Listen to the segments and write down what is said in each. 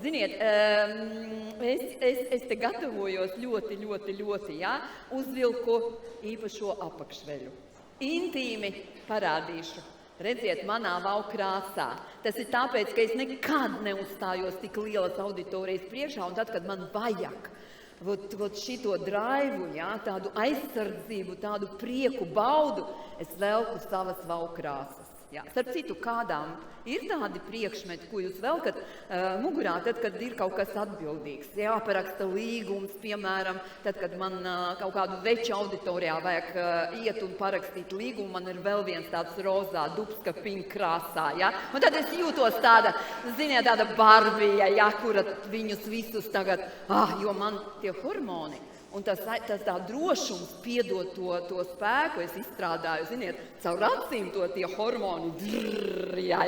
ziniet, es te gatavojos ļoti, ja? Uzvilku īpašo apakšveļu. Intīmi parādīšu. Redziet, manā vau krāsā. Tas ir tāpēc, ka es nekad neuzstājos tik lielas auditorijas priekšā, un tad, kad man vajag šito draivu, ja, tādu aizsardzību, tādu prieku, baudu, es velku savas vau krāsas. Ja. Starp citu, kādām ir tādi priekšmeti, ko jūs velkat mugurā, tad, kad ir kaut kas atbildīgs. Jāparaksta līgums, piemēram, tad, kad man kaut kādu veču auditorijā vajag iet un parakstīt līgumu, man ir vēl viens tāds rozā, dubska pink krāsā. Ja? Un tad es jūtos tāda, ziniet, tāda Barbija, ja, kura viņus visus tagad, jo man tie hormoni. Un tas tā drošums piedod to spēku, es izstrādāju, ziniet, caur acīm tie hormoni, jā.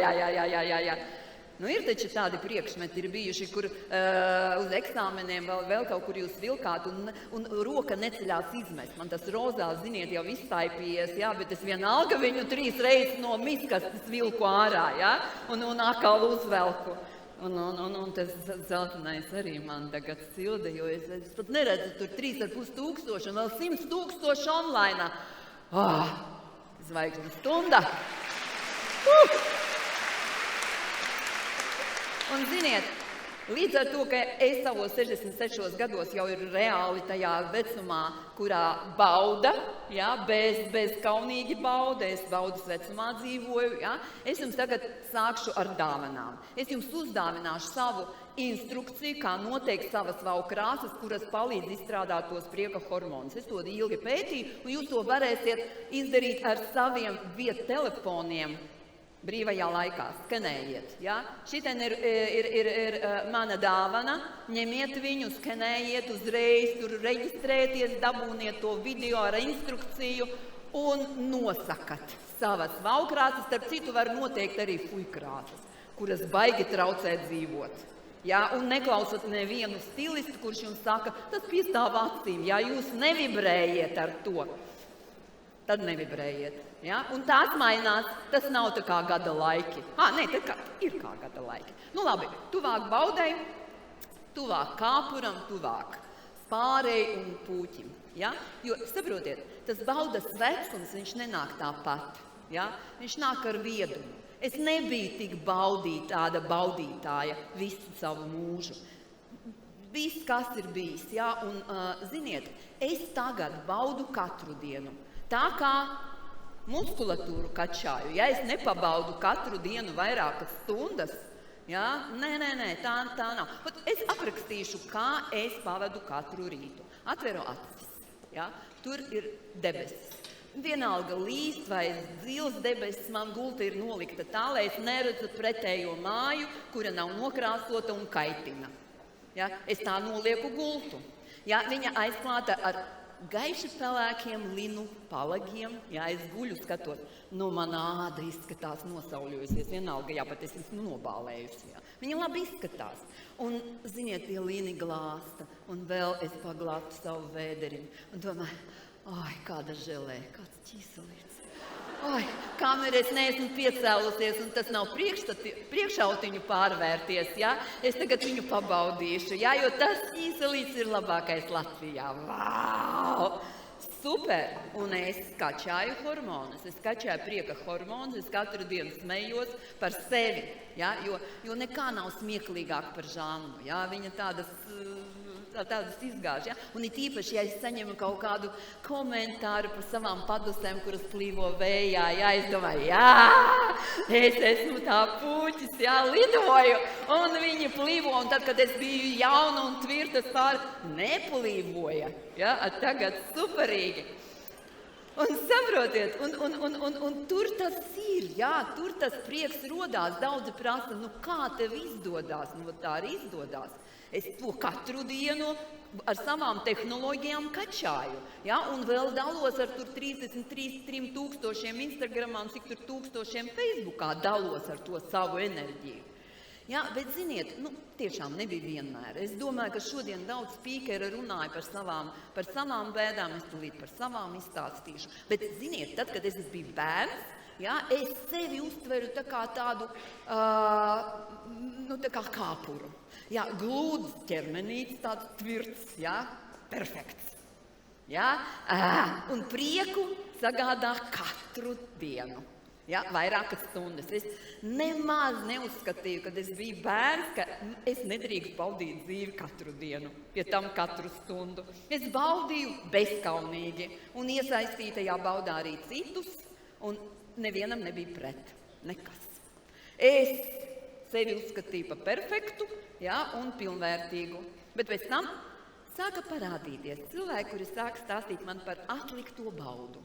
Nu, ir taču tādi priekšmeti ir bijuši, kur uz eksāmeniem vēl kaut kur jūs vilkāt un roka neceļās izmest. Man tas rozā, ziniet, jau iztaipījies, jā, bet es vienalga viņu 3 reizes no miskastes vilku ārā, jā, un atkal uzvelku. Un tas zeltainais arī man tagad silda, jo es pat neredzu tur 3500 un vēl 100,000 online. Zvaigžņu stunda. Un ziniet, līdz ar to, ka es savos 66 gados jau ir reāli tajā vecumā, kurā bauda, ja, bez kaunīgi bauda, es baudas vecumā dzīvoju, ja, es jums tagad sākšu ar dāvanām. Es jums uzdāvināšu savu instrukciju, kā noteikt savas vau krāsas, kuras palīdz izstrādāt tos prieka hormonus. Es to ilgi pētīju, un jūs to varēsiet izdarīt ar saviem viettelefoniem. Brīvajā laikā, skanējiet. Ja? Šitien ir mana dāvana, ņemiet viņu, skanējiet uzreiz, tur reģistrēties, dabūniet to video ar instrukciju un nosakat savas vaukrāsas. Starp citu var noteikt arī fujkrāsas, kuras baigi traucē dzīvot. Ja? Un neklausot nevienu stilistu, kurš jums saka, tas piestāv acīm, ja jūs nevibrējiet ar to. Tad nevibrējiet. Ja? Un tās mainās, tas nav tā kā gada laiki. Ir kā gada laiki. Nu labi, tuvāk baudai, tuvāk kāpuram, tuvāk spārei un pūķim. Ja? Jo, saprotiet, tas baudas vecums, viņš nenāk tāpat. Ja? Viņš nāk ar viedumu. Es nebiju tik tāda baudītāja visu savu mūžu. Viss, kas ir bijis. Ja? Un, ziniet, es tagad baudu katru dienu. Tā kā muskulatūru kačāju, ja es nepabaudu katru dienu vairākas stundas, ja? Nē, tā nav. Es aprakstīšu, kā es pavadu katru rītu. Atveru acis, ja? Tur ir debesis. Vienalga līst vai zils debesis, man gulta ir nolikta tā, lai es neredzu pretējo māju, kura nav nokrāsota un kaitina. Ja? Es tā nolieku gultu. Ja? Viņa aizklāta ar gaiši pelēkiem linu palagiem, ja es guļu skatos, mana āda izskatās nosauļojusies, vienalga, jā, pat es esmu nobālējusi, jā. Viņa labi izskatās. Un, ziniet, tie lini glāsta, un vēl es paglātu savu vēderiņu, un domāju, kāda želē, kāds ķīselīts. Kamēr es neesmu piecēlusies, un tas nav priekšautiņu pārvērties, ja? Es tagad viņu pabaudīšu, ja? Jo tas ķīselīts ir labākais Latvijā. Vau! Super! Un es kačāju hormonus, es kačāju prieka hormonus, es katru dienu smējos par sevi, ja? Jo nekā nav smieklīgāk par Žannu, ja? Viņa tādas izgāž, ja? Un it īpaši, ja es saņemu kaut kādu komentāru par savām padusēm, kuras plīvo vējā, ja? Es domāju, es esmu tā puķis, ja? Lidoju, un viņi plīvo, un tad, kad es biju jauna un tvirta pār, neplīvoja, ja? Tagad superīgi. Un saprotiet, un tur tas ir, jā, tur tas prieks rodās. Daudzi prasa, kā tev izdodās? Tā arī izdodās. Es to katru dienu ar savām tehnoloģijām kačāju, ja? Un vēl dalos ar tur 33,000 Instagramā un cik tur 1000 Facebookā dalos ar to savu enerģiju. Ja? Bet ziniet, tiešām nebija vienmēr. Es domāju, ka šodien daudz spīkeri runāja par savām bēdām, es tūlīt par savām izstāstīšu. Bet ziniet, tad, kad es biju bērns, ja, es sevi uztveru tā kā tādu, tā kā kāpuru. Ja, glūds ķermenīts, tāds tvirts, ja, perfekts. Ja, un prieku sagādā katru dienu. Ja, vairākas stundas. Es nemaz neuzskatīju, kad es biju bērns, ka es nedrīkstu baudīt dzīvi katru dienu, pie tam katru stundu. Es baudīju bezkaunīgi un iesaistītajā baudā arī citus, un nevienam nebija pret. Nekas. Es sevi uzskatīju par perfektu, ja, un pilnvērtīgu. Bet pēc tam sāka parādīties cilvēki, kuri sāk stāstīt man par atlikto baudu.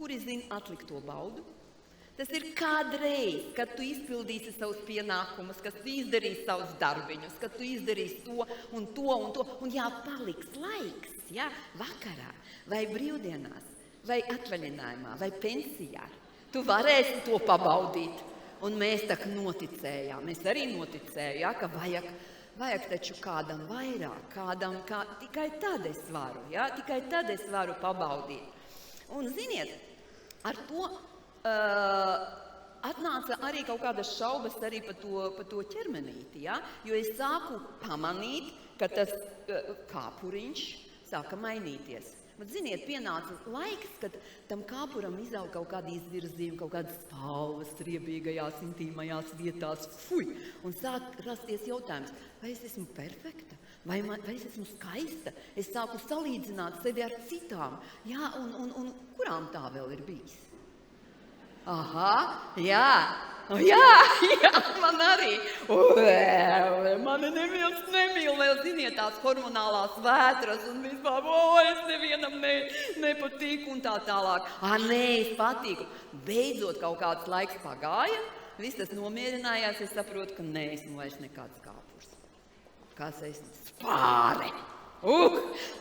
Kuri zina atlikto baudu? Tas ir kādreiz, kad tu izpildīsi savus pienākumus, kad tu izdarīsi savus darbiņus, kad tu izdarīsi to un to un to, un jā, paliks laiks, jā, vakarā, vai brīvdienās, vai atvaļinājumā, vai pensijā. Tu varēsi to pabaudīt, un mēs tak noticējām, es arī noticēju, jā, ka vajag taču kādam vairāk, tikai tad es varu, jā, tikai tad es varu pabaudīt. Un ziniet, ar to atnāca arī kaut kādas šaubas arī par to ķermenīti, ja? Jo es sāku pamanīt, ka tas kāpuriņš sāka mainīties. Bet, ziniet, pienāca laiks, kad tam kāpuram izaug kaut kādi izvirzījumi, kaut kādas spalvas riebīgajās, intīmajās vietās, un sāk rasties jautājums, vai es esmu perfekta, vai es esmu skaista? Es sāku salīdzināt sevi ar citām, jā, un kurām tā vēl ir bijis? Aha, jā, man arī. Mani neviens nemīl, vēl ziniet tās hormonālās vētras un vispār, es nevienam nepatīku un tā tālāk. Nē, es patīku. Beidzot kaut kāds laiks pagāja, viss tas nomierinājās, es saprotu, ka neesmu vairs nekāds kāpurs. Kas esmu? Spāre!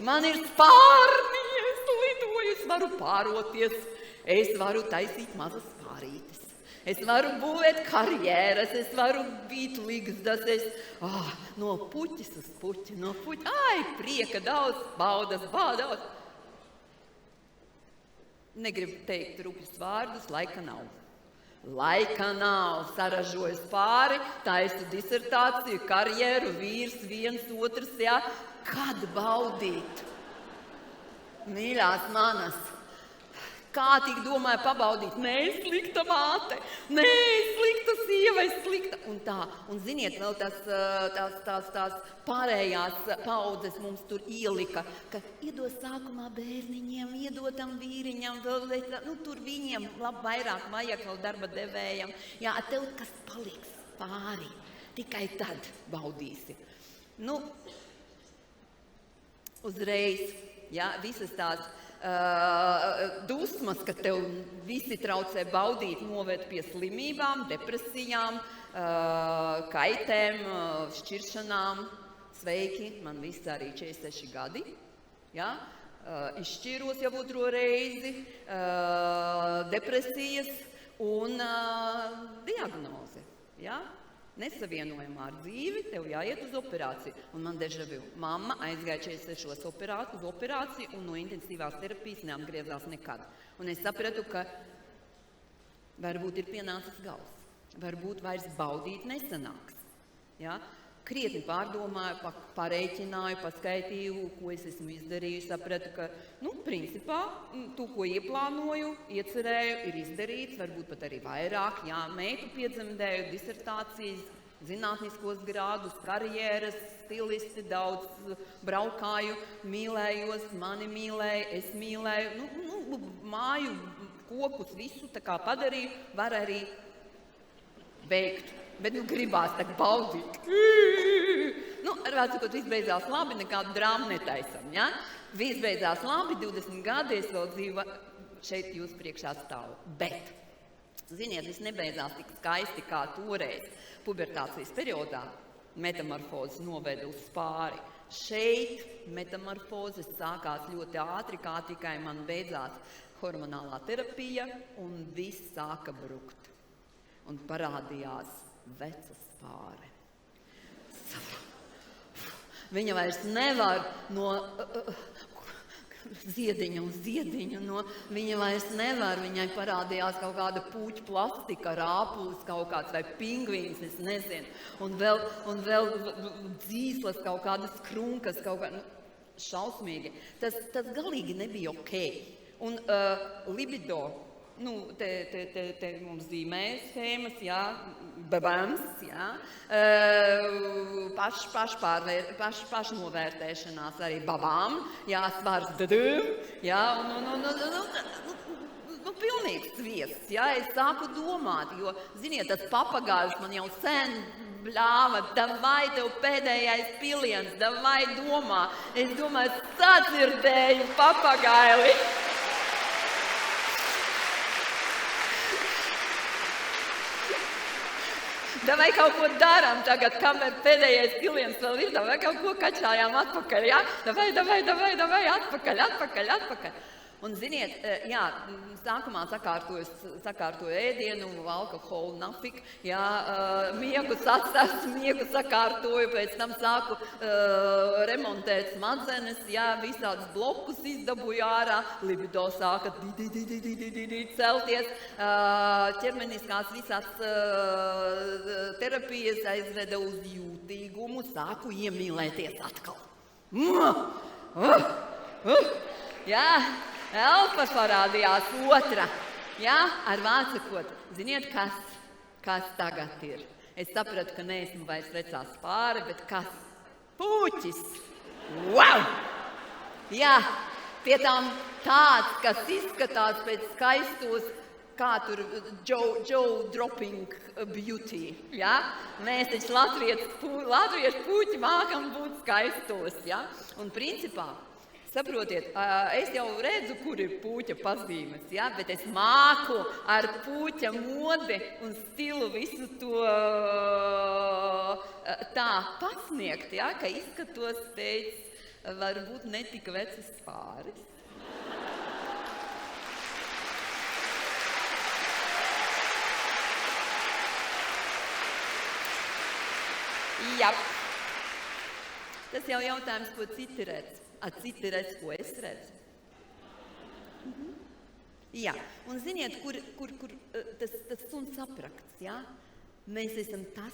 Man ir spārni, es lidoju, es varu pāroties. Es varu taisīt mazas spārītes, es varu būvēt karjeras, es varu bīt ligzdas, no puķis uz puķi, prieka daudz, baudas, daudz. Negribu teikt rupjus vārdus, laika nav. Laika nav, saražoju spāri, taisu disertāciju, karjeru, vīrs, viens, otrs, jā. Kad baudīt? Mīļās manas. Kā tik domāju pabaudīt? Nē, slikta māte, nē, slikta sieva, slikta. Un tā, un ziniet, vēl tās pārējās paudzes mums tur ielika, ka iedod sākumā bērniņiem, iedod tam vīriņam, tur viņiem vairāk vajag vēl darba devējam. Jā, tev kas paliks pāri, tikai tad baudīsi. Uzreiz, jā, visas tās dusmas, ka tev visi traucē baudīt, noved pie slimībām, depresijām, kaitēm, šķiršanām. Sveiki, man viss arī 46 gadi. Ja? Izšķīros jau otro reizi, depresijas un diagnoze. Ja? Nesavienojamā ar dzīvi, tev jāiet uz operāciju. Un man deja vu. Mamma aizgāja 46 uz operāciju un no intensīvās terapijas neatgriezās nekad. Un es sapratu, ka varbūt ir pienācis gals. Varbūt vairs baudīt nesanāks. Ja? Krietni pārdomāju, pareiķināju, paskaitīju, ko es esmu izdarījusi. Sapratu, ka, principā, to, ko ieplānoju, iecerēju, ir izdarīts, varbūt pat arī vairāk. Jā, meitu piedzemdēju, disertācijas, zinātniskos grādus, karjeras, stilisti, daudz braukāju, mīlējos, mani mīlēja, es mīlēju, māju, kokus, visu tā kā padarīju, var arī beigt. Bet gribās tā baudīt. Ar vecākot, viss beidzās labi, nekādu drāmu netaisam, ja? Viss beidzās labi, 20 gadi, es vēl dzīvu šeit jūs priekšā stāvu. Bet, ziniet, viss nebeidzās tik skaisti kā toreiz. Pubertācijas periodā metamorfozes noveda uz spāri. Šeit metamorfozes sākās ļoti ātri, kā tikai man beidzās hormonālā terapija, un viss sāka brukt. Un parādījās veca spāre. Viņa vairs nevar ziediņu un ziediņu, viņa vairs nevar, viņai parādījās kaut kāda puķa plastika, rāpulis kaut kāds vai pingvīns, es nezinu, un vēl dzīslas kaut kādas krunkas, kaut kā, šausmīgi. Tas galīgi nebija ok. Un libido, te mums zīmējas schēmas, jā, babams, jā, pašnovērtēšanās arī babām, jā, svars dadum, jā, pilnīgs sviests, jā, es sāku domāt, jo, ziniet, tas papagājs man jau sen bļāva, davai tev pēdējais piliens, davai domā, es domāju, sadzirdēju papagāli. Davai kaut ko darām tagad, kamēr pēdējais piliens vēl ir, davai kaut ko kačājām atpakaļ, jā? Davai, atpakaļ. Un ziniet, jā, sākumā sakārtoju ēdienu, alkoholu, nafik, jā, miegu sakārtoju, pēc tam sāku remontēt smadzenes, jā, visādus blokus izdabūju ārā, libido sāka celties, ķermeniskās visās terapijas aizveda uz jūtīgumu, sāku iemīlēties atkal. Jā. Elpa parādījās otra, jā, ar vārdu sakot, ziniet, kas tagad ir? Es sapratu, ka neesmu vairs vecā spāre, bet kas? Puķis! Wow! Jā, pie tām tāds, kas izskatās pēc skaistos, kā tur Joe Dropping Beauty, jā? Mēs taču latviešu puķi mākam būt skaistos, jā? Un principā, saprotiet, es jau redzu, kur ir puķa pazīmes, ja? Bet es māku ar puķa modi un stilu visu to tā pasniegt, ja? Ka izskatos pēc varbūt netika vecas spāres. Jā. Tas jau jautājums, ko citi redz. Citi redz, ko es redzu. Jā, un ziniet, kur tas suns aprakts, jā? Mēs esam tas,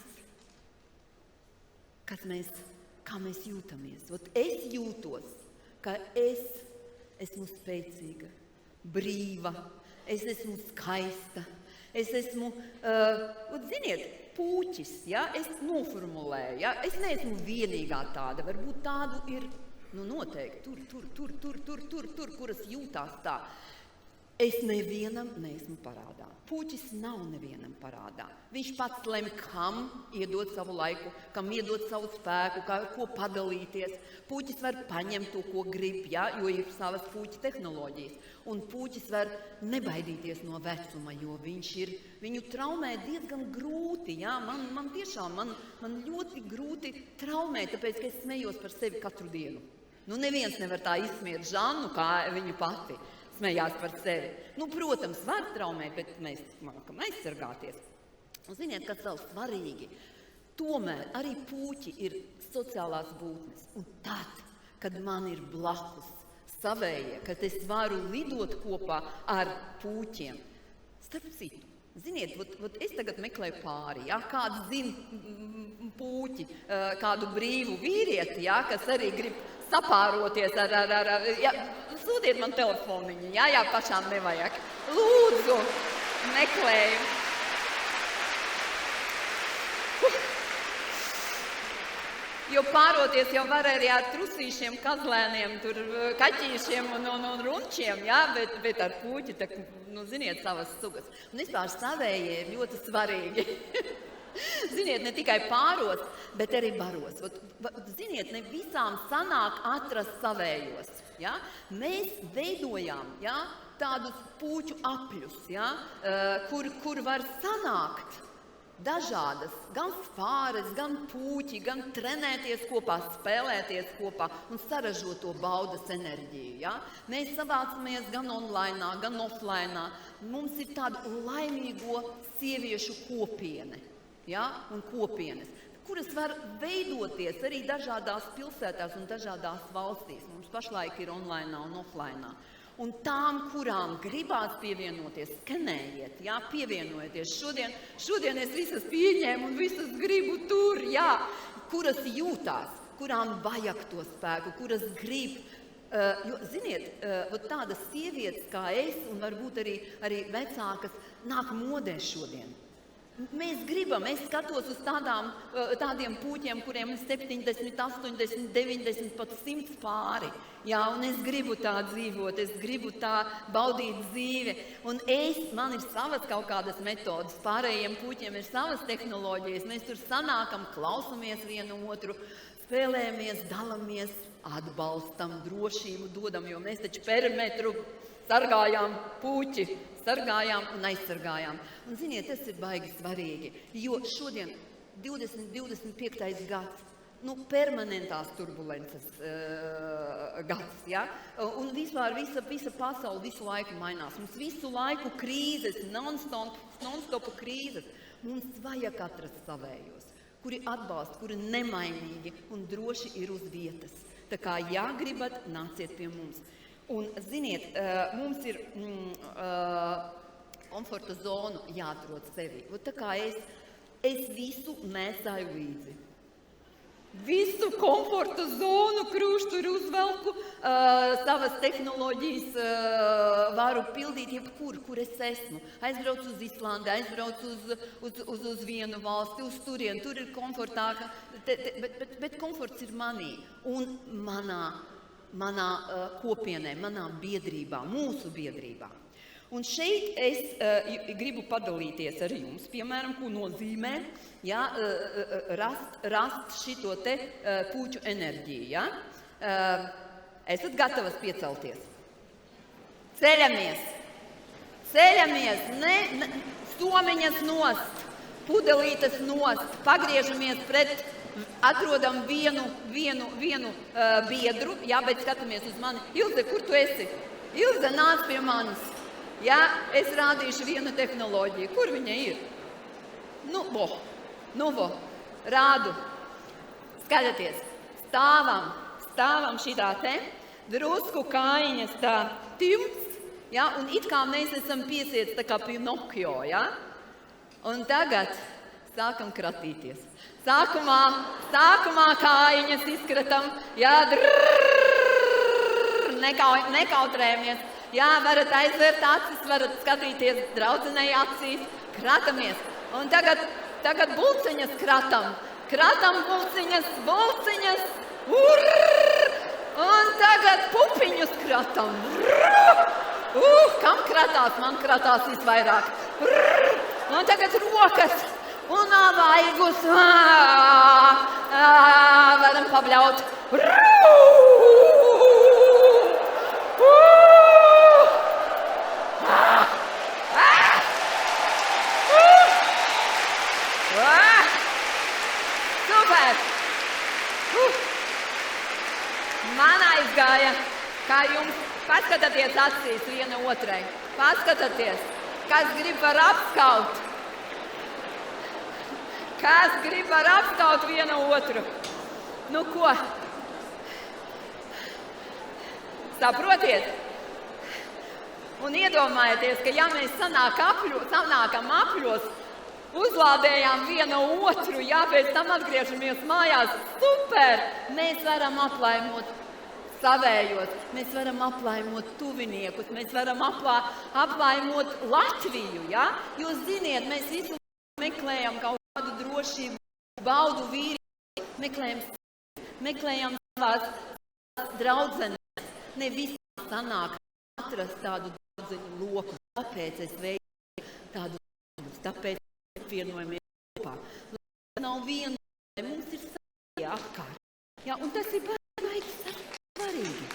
kā mēs jūtamies. Es jūtos, ka es esmu spēcīga, brīva, es esmu skaista, es esmu, ziniet, puķis, ja? Es noformulēju, ja? Es neesmu vienīgā tāda, varbūt tādu ir, noteikti, tur, kuras jūtās tā. Es nevienam neesmu parādā. Puķis nav nevienam parādā. Viņš pats lem, kam iedot savu laiku, kam iedot savu spēku, ko padalīties. Puķis var paņemt to, ko grib, ja? Jo ir savas puķa tehnoloģijas. Un puķis var nebaidīties no vecuma, jo viņu traumē diezgan grūti. Ja? Man tiešām ļoti grūti traumē, tāpēc, ka es smējos par sevi katru dienu. Neviens nevar tā izsmiet Žannu, kā viņu pati smējās par sevi. Protams, var traumēt, bet mēs mākam aizsargāties. Un ziniet, kas vēl svarīgi? Tomēr arī puķi ir sociālās būtnes. Un tad, kad man ir blakus savējie, kad es varu lidot kopā ar puķiem, starp citu, ziniet, es tagad meklēju pāri, ja? Kādu zinu puķi, kādu brīvu vīrieti, ja? Kas arī grib sapāroties ja? Sūtiet man telefoniņu, ja pašām nevajag. Lūdzu, meklēju. Jo pāroties jau var arī ar trusīšiem, kazlēniem, kaķīšiem un runčiem, ja? Bet ar puķi, ziniet, savas sugas. Un vispār savējie ir ļoti svarīgi. Ziniet, ne tikai pāros, bet arī baros. Ziniet, ne visām sanāk atrast savējos. Ja? Mēs veidojām, ja? Tādus puķu apļus, ja? Kur var sanākt dažādas, gan spāres, gan puķi, gan trenēties kopā, spēlēties kopā un saražot to baudas enerģiju. Ja? Mēs savācamies gan online, gan offline. Mums ir tāda laimīgo sieviešu kopiene. Ja? Un kopienes. kuras var veidoties arī dažādās pilsētās un dažādās valstīs. Mums pašlaik ir online un offline. Un tām, kurām gribās pievienoties, skanējiet, jā, pievienojieties. Šodien es visas pieņēmu un visas gribu tur, jā, kuras jūtās, kurām vajag to spēku, kuras grib. Jo, ziniet, tādas sievietes kā es, un varbūt arī vecākas, nāk modē šodien. Mēs gribam, es skatos uz tādiem puķiem, kuriem ir 70, 80, 90, pat 100 pāri. Jā, un es gribu tā dzīvot, es gribu tā baudīt dzīvi. Un man ir savas kaut kādas metodas, pārējiem puķiem ir savas tehnoloģijas. Mēs tur sanākam, klausamies vienu otru, spēlējamies, dalamies, atbalstam, drošību dodam, jo mēs taču perimetru sargājām puķi, sargājām un aizsargājām. Un ziniet, tas ir baigi svarīgi, jo šodien 2025. gads, permanentās turbulences gads, ja? Un vispār visa pasaule visu laiku mainās. Mums visu laiku krīzes, non-stop krīzes. Mums vajag atrast savējos, kuri atbalsta, kuri nemainīgi un droši ir uz vietas. Tā kā, ja gribat, nāciet pie mums. Un, ziniet, mums ir komforta zonu jāatrod sevi. Tā kā es visu nesāju līdzi. Visu komforta zonu krustu uzvelku, savas tehnoloģijas varu pildīt kur es esmu. Aizbraucu uz Islandi, aizbraucu uz vienu valsti, uz turieni, tur ir komfortāka, bet komforts ir manī un manā kopienē, manā biedrībā, mūsu biedrībā. Un šeit es gribu padalīties ar jums, piemēram, ko nozīmē rast šito te puķu enerģiju. Ja? Esat gatavas piecelties? Ceļamies! Ceļamies! Somiņas nost, pudelītes nost, pagriežamies atrodam vienu biedru, jā, bet skatāmies uz mani. Ilze, kur tu esi? Ilze, nāc pie manis. Jā, es rādīšu vienu tehnoloģiju. Kur viņa ir? Rādu. Skatāties. Stāvam šitā te. Drusku kājiņas tā timps. Ja? Un it kā mēs esam piesiets tā kā Pinokio. Ja? Un tagad sākam kratīties. Sākumā kājiņas izkratam. Ja? Nekautrējamies. Jā, varat aizvērt acis, varat skatīties draudzenei acīs, kratamies. Un tagad bulciņas kratam. Kratam bulciņas. Un tagad pupiņus kratam. Kam kratās? Man kratās visvairāk. Un tagad rokas un vaigus. Varam pabļaut. Super! Man aizgāja, kā jums paskatieties acīs viena otrai. Paskatieties, kas grib var apskaut. Kas grib var apskaut vienu otru. Nu ko? Saprotiet? Un iedomājieties, ka ja mēs sanākam apļos, uzlādējām vienu otru, jā, pēc tam atgriežamies mājās. Super! Mēs varam aplaimot savējos, mēs varam aplaimot tuviniekus, mēs varam aplaimot Latviju, jā? Jūs ziniet, mēs visu meklējam kaut kādu drošību, baudu vīri, meklējam savās draudzenēs. Ne visā sanāk atrast tādu draudzeņu loku, tāpēc es veidu tādu draudus, tāpēc apvienojamies kopā. Lai nav viena, mums ir savie apkārt. Jā, un tas ir baigi svarīgi.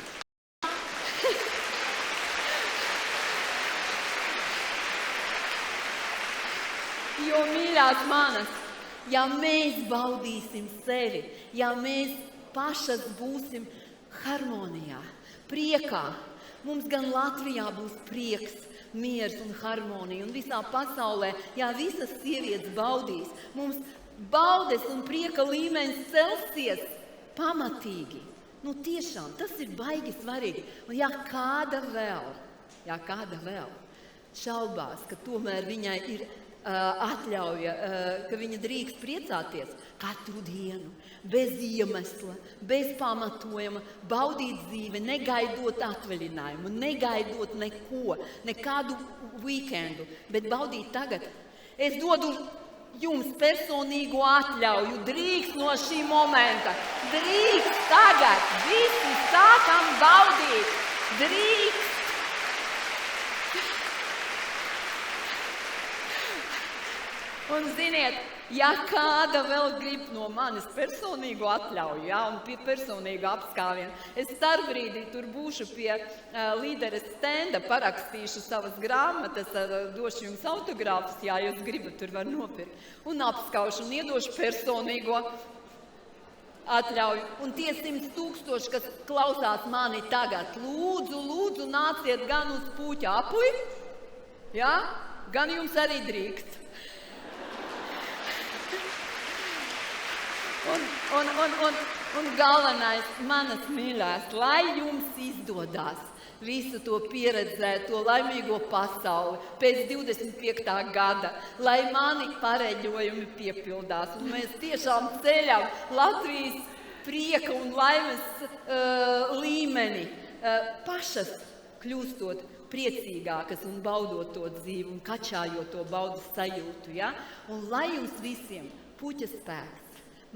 Jo, mīļās manas, ja mēs baudīsim sevi, ja mēs pašas būsim harmonijā, priekā, mums gan Latvijā būs prieks, miers un harmonija, un visā pasaulē, ja visas sievietes baudīs, mums baudes un prieka līmenis celsies pamatīgi. Nu tiešām, tas ir baigi svarīgi. Un ja kāda vēl šaubās, ka tomēr viņai ir atļauja, ka viņa drīkst priecāties katru dienu, bez iemesla, bez pamatojuma, baudīt dzīvi, negaidot atvaļinājumu, negaidot neko, nekādu weekendu, bet baudīt tagad. Es dodu jums personīgo atļauju, drīkst no šī momenta, drīkst tagad, visi sākam baudīt, drīkst. Un ziniet, ja kāda vēl grib no manis personīgo atļauju, un pie personīga apskāviena, es starpbrīdī tur būšu pie līderes stenda, parakstīšu savas grāmatas, došu jums autogrāfus, ja jūs gribat, tur var nopirkt, un apskaušu un iedošu personīgo atļauju. Un tie 100 000, kas klausās mani tagad, lūdzu, nāciet gan uz Puķa apuj, gan jums arī drīkst. Un galvenais, manas mīļās, lai jums izdodās visu to pieredzēt, to laimīgo pasauli pēc 25. gada, lai mani pareģojumi piepildās. Un mēs tiešām ceļam Latvijas prieka un laimes līmeni, pašas kļūstot priecīgākas un baudot to dzīvi un kačājot to baudas sajūtu. Ja? Un lai jums visiem Puķa spēks,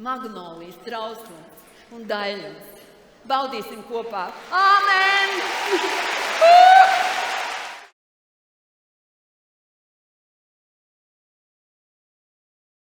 magnolijas, trausls un daļums. Baudīsim kopā. Āmen!